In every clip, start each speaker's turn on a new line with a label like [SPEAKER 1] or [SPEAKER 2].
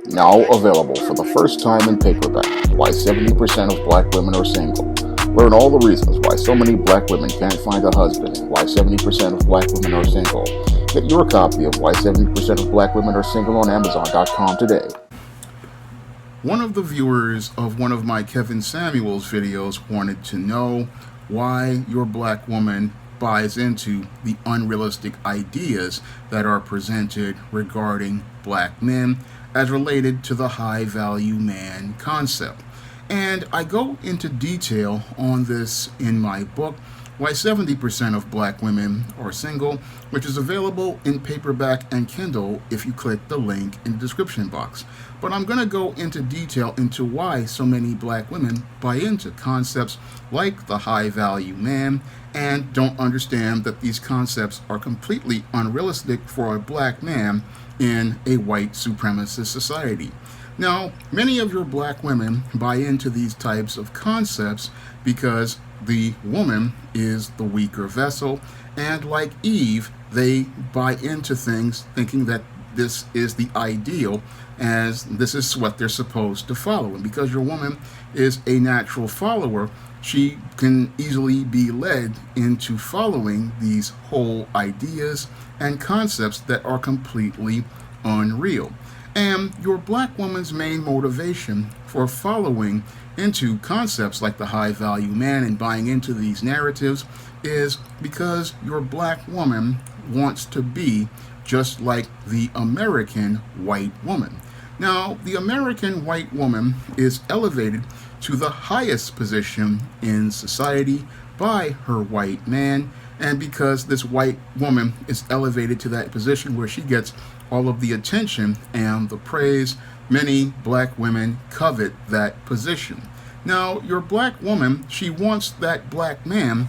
[SPEAKER 1] Now available for the first time in paperback. Why 70% of black women are single. Learn all the reasons why so many black women can't find a husband and why 70% of black women are single. Get your copy of Why 70% of Black Women Are Single on Amazon.com today.
[SPEAKER 2] One of the viewers of one of my Kevin Samuels videos wanted to know why your black woman buys into the unrealistic ideas that are presented regarding black men as related to the high value man concept. And I go into detail on this in my book, Why 70% of Black Women Are Single, which is available in paperback and Kindle if you click the link in the description box. But I'm going to go into detail into why so many black women buy into concepts like the high value man and don't understand that these concepts are completely unrealistic for a black man in a white supremacist society. Now, many of your black women buy into these types of concepts because the woman is the weaker vessel, and like Eve, they buy into things thinking that this is the ideal, as this is what they're supposed to follow. And because your woman is a natural follower, she can easily be led into following these whole ideas and concepts that are completely unreal. And your black woman's main motivation for following into concepts like the high value man and buying into these narratives is because your black woman wants to be just like the American white woman. Now, the American white woman is elevated to the highest position in society by her white man, and because this white woman is elevated to that position where she gets all of the attention and the praise, many black women covet that position. Now, your black woman, she wants that black man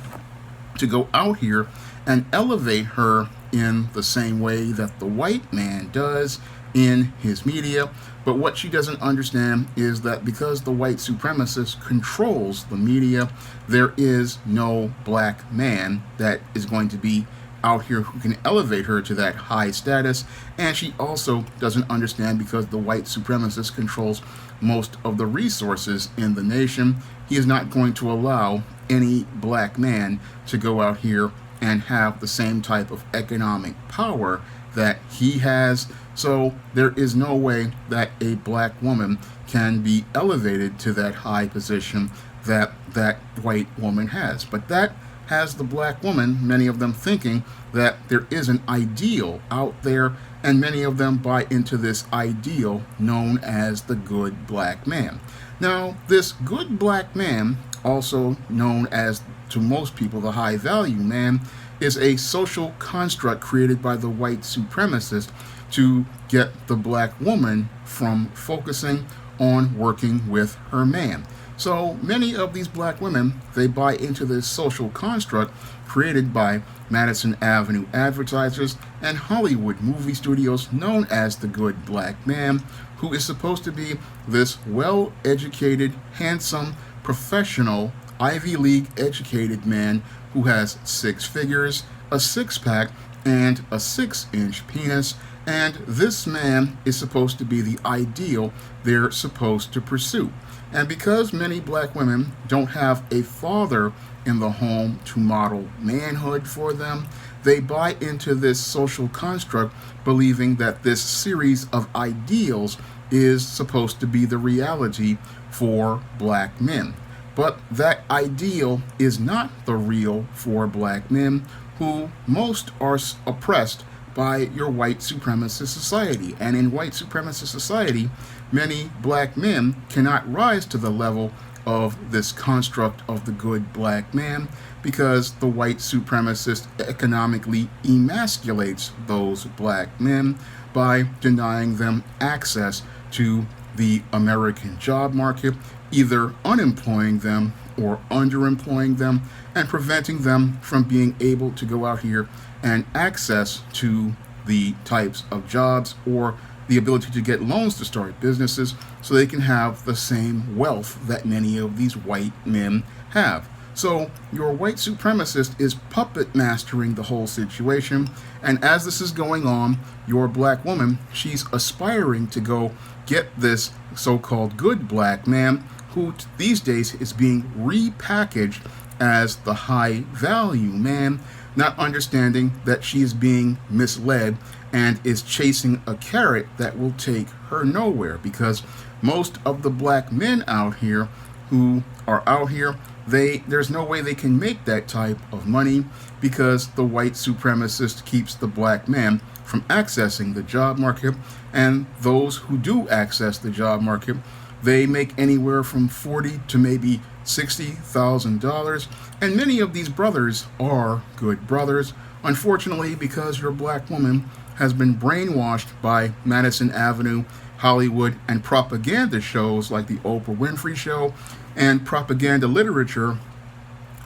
[SPEAKER 2] to go out here and elevate her in the same way that the white man does in his media. But what she doesn't understand is that because the white supremacist controls the media, there is no black man that is going to be out here who can elevate her to that high status. And she also doesn't understand because the white supremacist controls most of the resources in the nation, he is not going to allow any black man to go out here and have the same type of economic power that he has. So there is no way that a black woman can be elevated to that high position that that white woman has. But that has the black woman, many of them thinking that there is an ideal out there, and many of them buy into this ideal known as the good black man. Now, this good black man, also known as to most people the high value man, is a social construct created by the white supremacist to get the black woman from focusing on working with her man. So many of these black women, they buy into this social construct created by Madison Avenue advertisers and Hollywood movie studios known as the good black man, who is supposed to be this well-educated, handsome, professional, Ivy League educated man who has six figures, a six-pack, and a 6-inch penis, and this man is supposed to be the ideal they're supposed to pursue. And because many black women don't have a father in the home to model manhood for them, they buy into this social construct believing that this series of ideals is supposed to be the reality for black men. But that ideal is not the real for black men, who most are oppressed by your white supremacist society. And in white supremacist society, many black men cannot rise to the level of this construct of the good black man because the white supremacist economically emasculates those black men by denying them access to the American job market, either unemploying them or underemploying them, and preventing them from being able to go out here and access to the types of jobs or the ability to get loans to start businesses so they can have the same wealth that many of these white men have. So your white supremacist is puppet mastering the whole situation, and as this is going on, your black woman, she's aspiring to go get this so-called good black man who these days is being repackaged as the high value man, not understanding that she is being misled and is chasing a carrot that will take her nowhere, because most of the black men out here who are out here, there's no way they can make that type of money, because the white supremacist keeps the black man from accessing the job market. And those who do access the job market, they make anywhere from $40,000 to maybe $60,000. And many of these brothers are good brothers. Unfortunately, because your black woman has been brainwashed by Madison Avenue, Hollywood, and propaganda shows like the Oprah Winfrey Show, and propaganda literature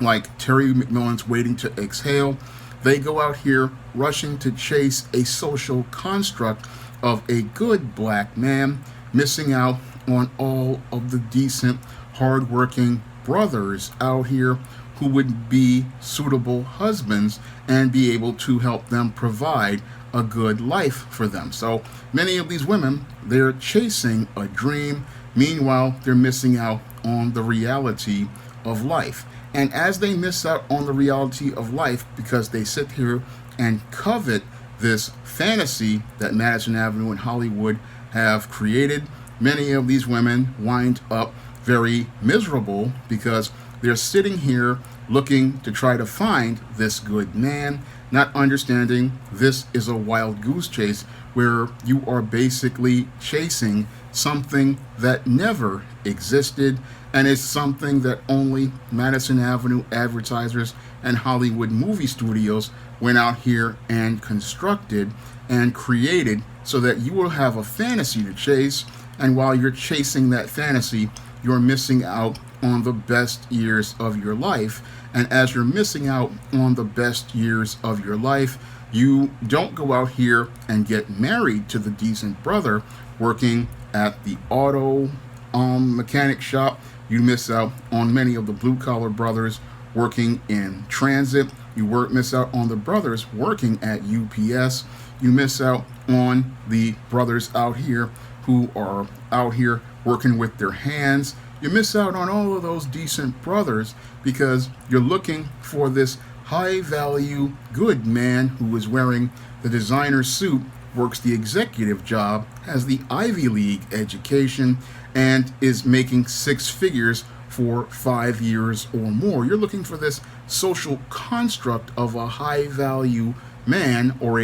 [SPEAKER 2] like Terry McMillan's Waiting to Exhale, they go out here rushing to chase a social construct of a good black man, missing out on all of the decent, hardworking brothers out here who would be suitable husbands and be able to help them provide a good life for them. So many of these women, they're chasing a dream. Meanwhile, they're missing out on the reality of life. And as they miss out on the reality of life because they sit here and covet this fantasy that Madison Avenue and Hollywood have created, many of these women wind up very miserable because they're sitting here looking to try to find this good man, not understanding this is a wild goose chase where you are basically chasing something that never existed, and it's something that only Madison Avenue advertisers and Hollywood movie studios went out here and constructed and created so that you will have a fantasy to chase, and while you're chasing that fantasy, you're missing out on the best years of your life. And as you're missing out on the best years of your life, you don't go out here and get married to the decent brother working at the auto mechanic shop. You miss out on many of the blue-collar brothers working in transit. You miss out on the brothers working at UPS. You miss out on the brothers out here who are out here working with their hands. You miss out on all of those decent brothers because you're looking for this high-value good man who is wearing the designer suit, works the executive job, has the Ivy League education, and is making six figures for 5 years or more. You're looking for this social construct of a high-value man, or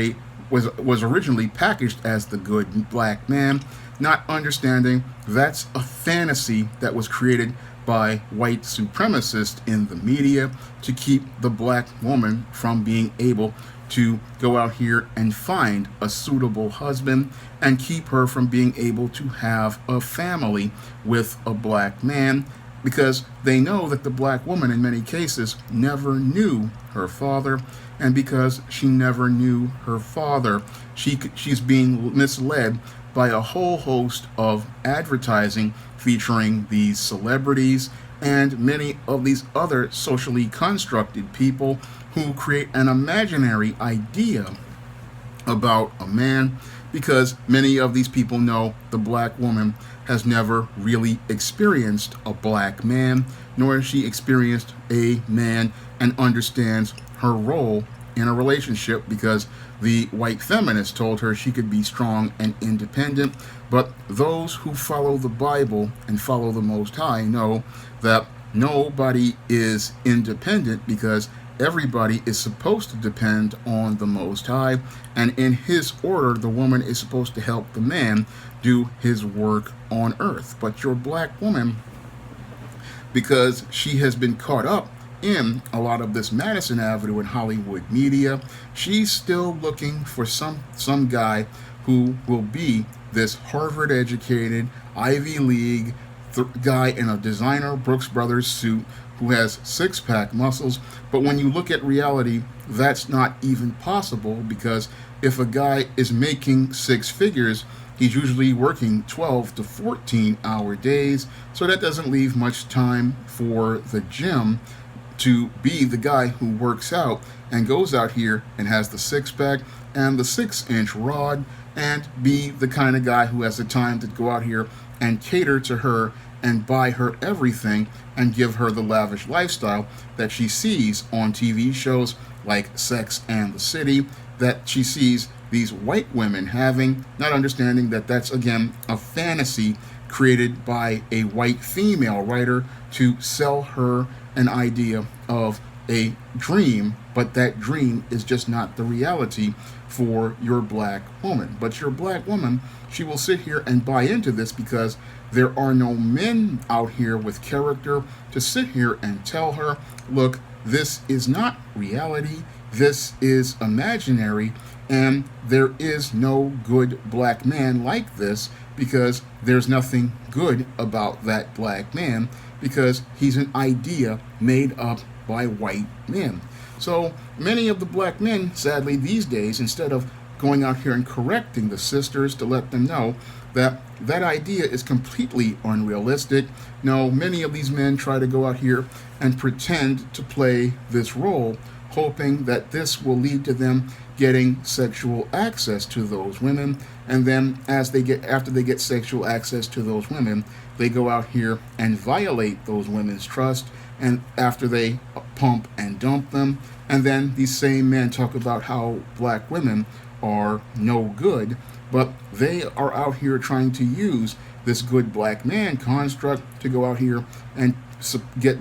[SPEAKER 2] was originally packaged as the good black man, not understanding that's a fantasy that was created by white supremacists in the media to keep the black woman from being able to go out here and find a suitable husband and keep her from being able to have a family with a black man, because they know that the black woman in many cases never knew her father, and because she never knew her father, she's being misled by a whole host of advertising featuring these celebrities and many of these other socially constructed people who create an imaginary idea about a man, because many of these people know the black woman has never really experienced a black man, nor has she experienced a man and understands her role in a relationship, because the white feminist told her she could be strong and independent. But those who follow the Bible and follow the Most High know that nobody is independent, because everybody is supposed to depend on the Most High, and in His order, the woman is supposed to help the man do his work on earth. But your black woman, because she has been caught up in a lot of this Madison Avenue and Hollywood media, she's still looking for some guy who will be this Harvard-educated, Ivy League guy in a designer Brooks Brothers suit who has six-pack muscles. But when you look at reality, that's not even possible, because if a guy is making six figures, he's usually working 12 to 14-hour days, so that doesn't leave much time for the gym to be the guy who works out and goes out here and has the six-pack and the 6-inch rod and be the kind of guy who has the time to go out here and cater to her and buy her everything and give her the lavish lifestyle that she sees on TV shows like Sex and the City, that she sees these white women having, not understanding that that's, again, a fantasy created by a white female writer to sell her an idea of a dream, but that dream is just not the reality for your black woman. But your black woman, she will sit here and buy into this because there are no men out here with character to sit here and tell her, look, this is not reality, this is imaginary, and there is no good black man like this, because there's nothing good about that black man, because he's an idea made up by white men. So many of the black men, sadly these days, instead of going out here and correcting the sisters to let them know that that idea is completely unrealistic, no, many of these men try to go out here and pretend to play this role, hoping that this will lead to them getting sexual access to those women. And then after they get sexual access to those women, they go out here and violate those women's trust, and after they pump and dump them, and then these same men talk about how black women are no good, but they are out here trying to use this good black man construct to go out here and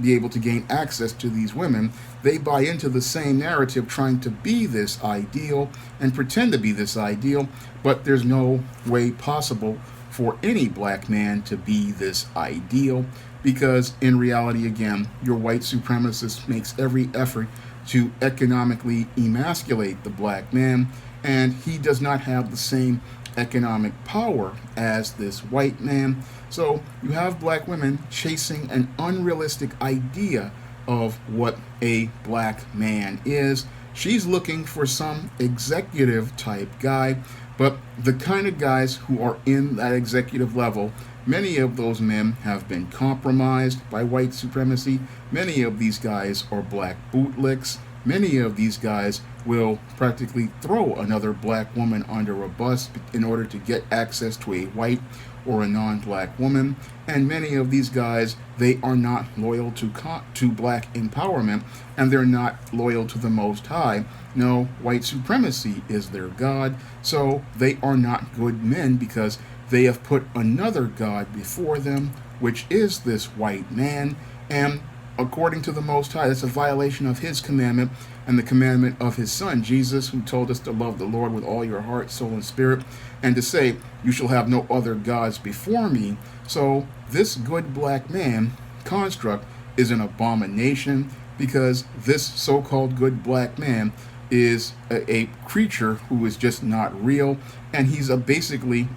[SPEAKER 2] be able to gain access to these women. They buy into the same narrative, trying to be this ideal and pretend to be this ideal, but there's no way possible for any black man to be this ideal, because in reality, again, your white supremacist makes every effort to economically emasculate the black man, and he does not have the same economic power as this white man. So you have black women chasing an unrealistic idea of what a black man is. She's looking for some executive type guy, but the kind of guys who are in that executive level, many of those men have been compromised by white supremacy. Many of these guys are black bootlicks. Many of these guys will practically throw another black woman under a bus in order to get access to a white or a non-black woman. And many of these guys, they are not loyal to black empowerment, and they're not loyal to the Most High. No, white supremacy is their God, so they are not good men, because they have put another God before them, which is this white man, and according to the Most High, that's a violation of his commandment and the commandment of his Son, Jesus, who told us to love the Lord with all your heart, soul, and spirit, and to say, you shall have no other gods before me. So this good black man construct is an abomination, because this so-called good black man is a creature who is just not real, and he's basically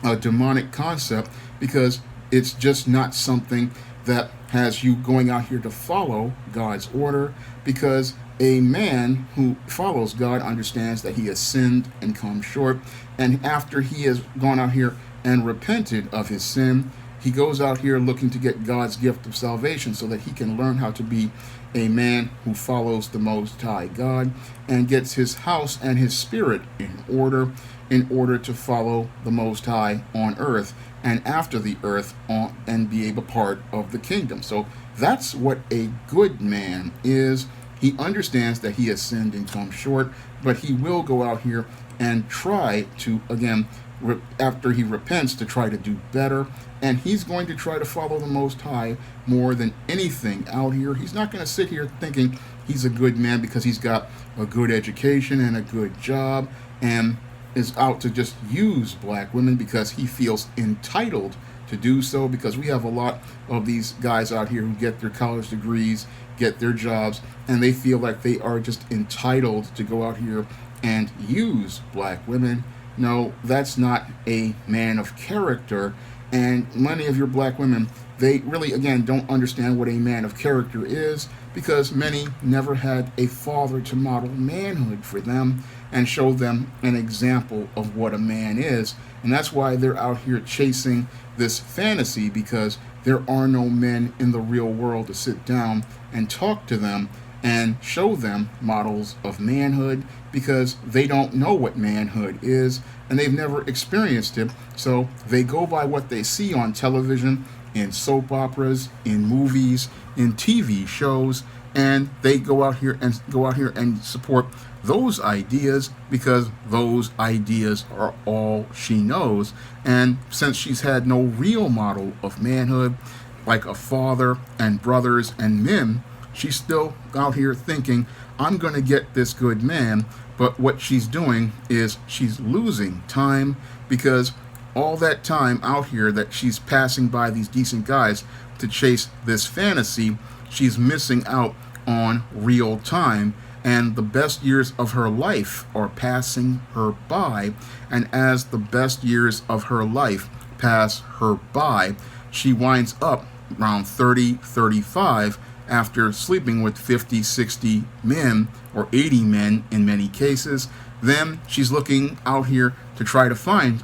[SPEAKER 2] a demonic concept, because it's just not something that has you going out here to follow God's order, because a man who follows God understands that he has sinned and come short, and after he has gone out here and repented of his sin, he goes out here looking to get God's gift of salvation so that he can learn how to be a man who follows the Most High God and gets his house and his spirit in order to follow the Most High on earth and after the earth and be a part of the kingdom. So that's what a good man is. He understands that he has sinned and come short, but he will go out here and try to, again, after he repents, to try to do better, and he's going to try to follow the Most High more than anything out here. He's not going to sit here thinking he's a good man because he's got a good education and a good job and is out to just use black women because he feels entitled to do so, because we have a lot of these guys out here who get their college degrees, get their jobs, and they feel like they are just entitled to go out here and use black women. No, that's not a man of character. And many of your black women, they really, again, don't understand what a man of character is, because many never had a father to model manhood for them and show them an example of what a man is. And that's why they're out here chasing this fantasy, because there are no men in the real world to sit down and talk to them and show them models of manhood, because they don't know what manhood is and they've never experienced it. So they go by what they see on television, in soap operas, in movies, in TV shows, and they go out here and support those ideas because those ideas are all she knows. And since she's had no real model of manhood, like a father and brothers and men, she's still out here thinking, I'm going to get this good man. But what she's doing is she's losing time, because all that time out here that she's passing by these decent guys to chase this fantasy, she's missing out on real time. And the best years of her life are passing her by. And as the best years of her life pass her by, she winds up around 30, 35, after sleeping with 50, 60 men, or 80 men in many cases. Then she's looking out here to try to find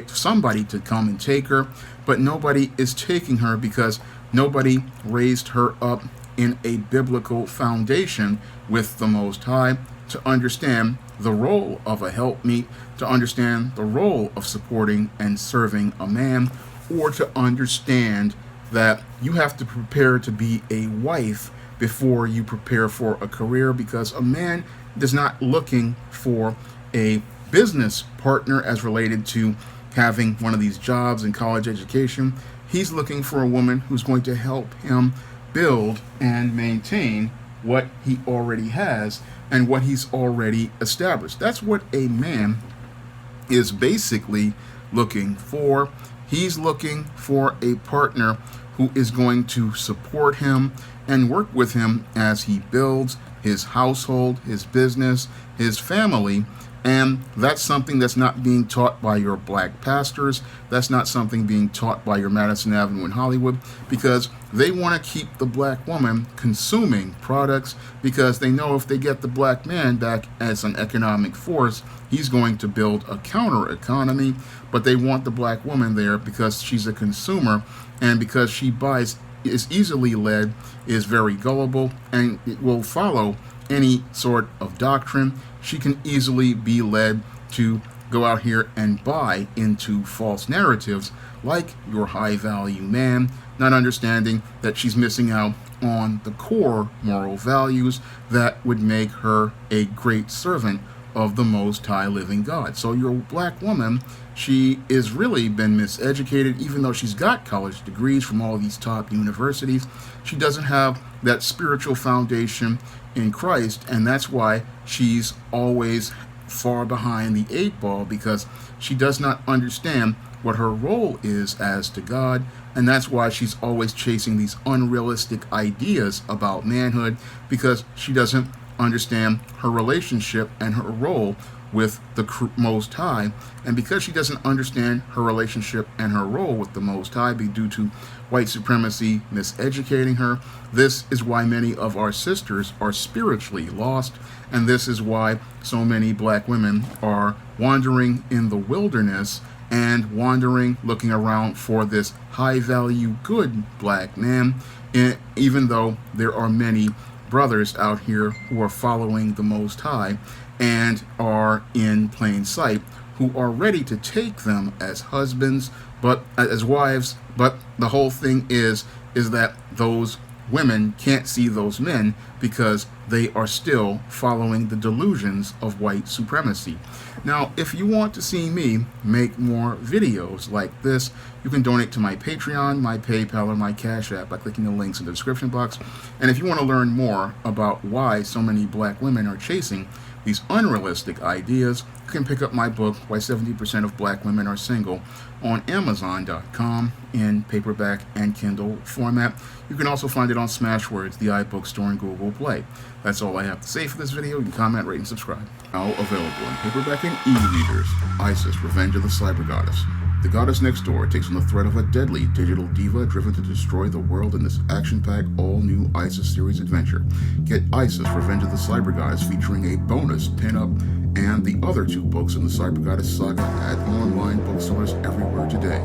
[SPEAKER 2] somebody to come and take her, but nobody is taking her because nobody raised her up in a biblical foundation with the Most High to understand the role of a helpmeet, to understand the role of supporting and serving a man, or to understand that you have to prepare to be a wife before you prepare for a career, because a man is not looking for a business partner as related to having one of these jobs and college education. He's looking for a woman who's going to help him build and maintain what he already has and what he's already established. That's what a man is basically looking for. He's looking for a partner who is going to support him and work with him as he builds his household, his business, his family. And that's something that's not being taught by your black pastors. That's not something being taught by your Madison Avenue in Hollywood, because they want to keep the black woman consuming products, because they know if they get the black man back as an economic force, he's going to build a counter economy. But they want the black woman there because she's a consumer, and because she is easily led, is very gullible, and it will follow any sort of doctrine. She can easily be led to go out here and buy into false narratives like your high value man, not understanding that she's missing out on the core moral values that would make her a great servant of the Most High living God. So your black woman, she is really been miseducated. Even though she's got college degrees from all these top universities, she doesn't have that spiritual foundation in Christ, and that's why she's always far behind the 8 ball, because she does not understand what her role is as to God. And that's why she's always chasing these unrealistic ideas about manhood, because she doesn't understand her relationship and her role with the Most High. And because she doesn't understand her relationship and her role with the Most High, due to white supremacy miseducating her, this is why many of our sisters are spiritually lost. And this is why so many black women are wandering in the wilderness and wandering, looking around for this high value, good black man, even though there are many brothers out here who are following the Most High and are in plain sight, who are ready to take them as husbands, but as wives. But the whole thing is that those women can't see those men because they are still following the delusions of white supremacy. Now, if you want to see me make more videos like this, you can donate to my Patreon, my PayPal, or my Cash App by clicking the links in the description box. And if you want to learn more about why so many black women are chasing these unrealistic ideas, you can pick up my book, Why 70% of Black Women Are Single, on Amazon.com in paperback and Kindle format. You can also find it on Smashwords, the iBookstore, and Google Play. That's all I have to say for this video. You can comment, rate, and subscribe. Now available in paperback and e-readers, Isis, Revenge of the Cyber Goddess. The goddess next door takes on the threat of a deadly digital diva driven to destroy the world in this action-packed, all-new Isis series adventure. Get Isis, Revenge of the Cyber Goddess, featuring a bonus pin-up and the other 2 books in the Cyber Goddess saga at online bookstores everywhere today.